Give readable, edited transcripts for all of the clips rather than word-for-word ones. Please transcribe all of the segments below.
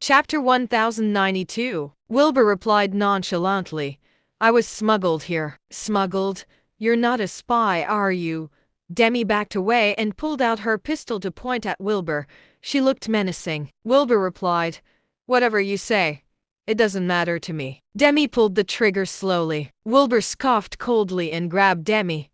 Chapter 1092. Wilbur replied nonchalantly, I was smuggled here. Smuggled? You're not a spy, are you? Demi backed away and pulled out her pistol to point at Wilbur. She looked menacing. Wilbur replied, Whatever you say. It doesn't matter to me. Demi pulled the trigger slowly. Wilbur scoffed coldly and grabbed Demi.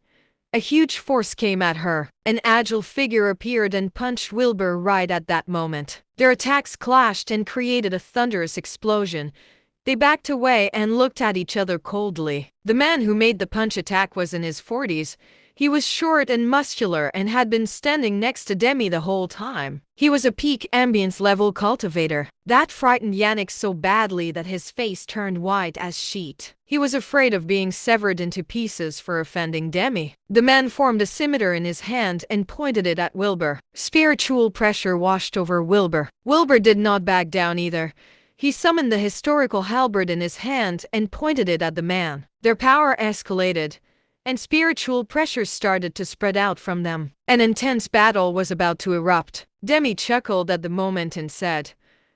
A huge force came at her. An agile figure appeared and punched Wilbur right at that moment. Their attacks clashed and created a thunderous explosion. They backed away and looked at each other coldly. The man who made the punch attack was in his 40s. He was short and muscular and had been standing next to Demi the whole time. He was a peak ambience level cultivator. That frightened Yannick so badly that his face turned white as sheet. He was afraid of being severed into pieces for offending Demi. The man formed a scimitar in his hand and pointed it at Wilbur. Spiritual pressure washed over Wilbur. Wilbur did not back down either. He summoned the historical halberd in his hand and pointed it at the man. Their power escalated, and spiritual pressure started to spread out from them. An intense battle was about to erupt. Demi chuckled at the moment and said,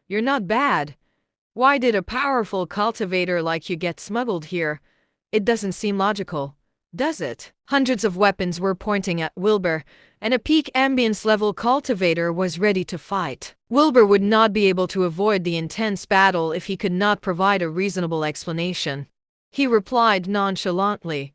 You're not bad. Why did a powerful cultivator like you get smuggled here? It doesn't seem logical, does it? Hundreds of weapons were pointing at Wilbur, and a peak ambience level cultivator was ready to fight. Wilbur would not be able to avoid the intense battle if he could not provide a reasonable explanation. He replied nonchalantly,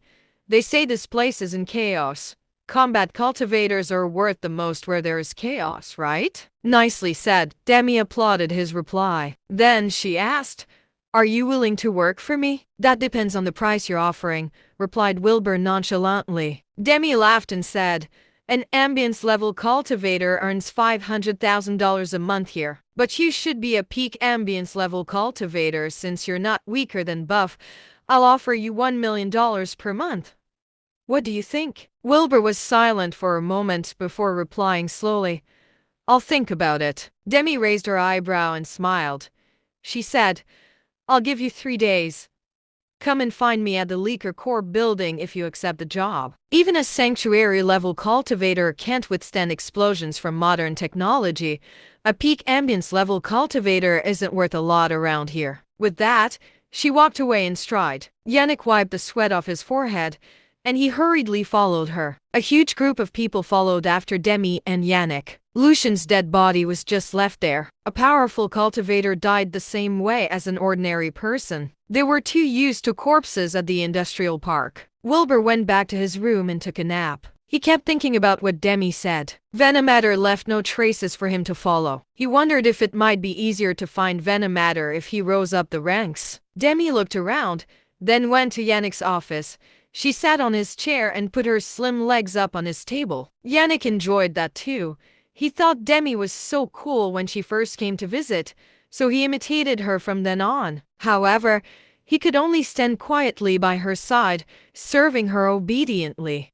They say this place is in chaos. Combat cultivators are worth the most where there is chaos, right? Nicely said. Demi applauded his reply. Then she asked, Are you willing to work for me? That depends on the price you're offering, replied Wilbur nonchalantly. Demi laughed and said, An ambience level cultivator earns $500,000 a month here. But you should be a peak ambience level cultivator since you're not weaker than buff. I'll offer you $1 million per month. What do you think? Wilbur was silent for a moment before replying slowly, I'll think about it. Demi raised her eyebrow and smiled. She said, I'll give you 3 days. Come and find me at the Leaker Corp building if you accept the job. Even a sanctuary-level cultivator can't withstand explosions from modern technology. A peak ambience-level cultivator isn't worth a lot around here. With that, she walked away in stride. Yannick wiped the sweat off his forehead, and he hurriedly followed her. A huge group of people followed after Demi and Yannick. Lucian's dead body was just left there. A powerful cultivator died the same way as an ordinary person. They were too used to corpses at the industrial park. Wilbur went back to his room and took a nap. He kept thinking about what Demi said. Venomatter left no traces for him to follow. He wondered if it might be easier to find Venomatter if he rose up the ranks. Demi looked around, then went to Yannick's office. She sat on his chair and put her slim legs up on his table. Yannick enjoyed that too. He thought Demi was so cool when she first came to visit, so he imitated her from then on. However, he could only stand quietly by her side, serving her obediently.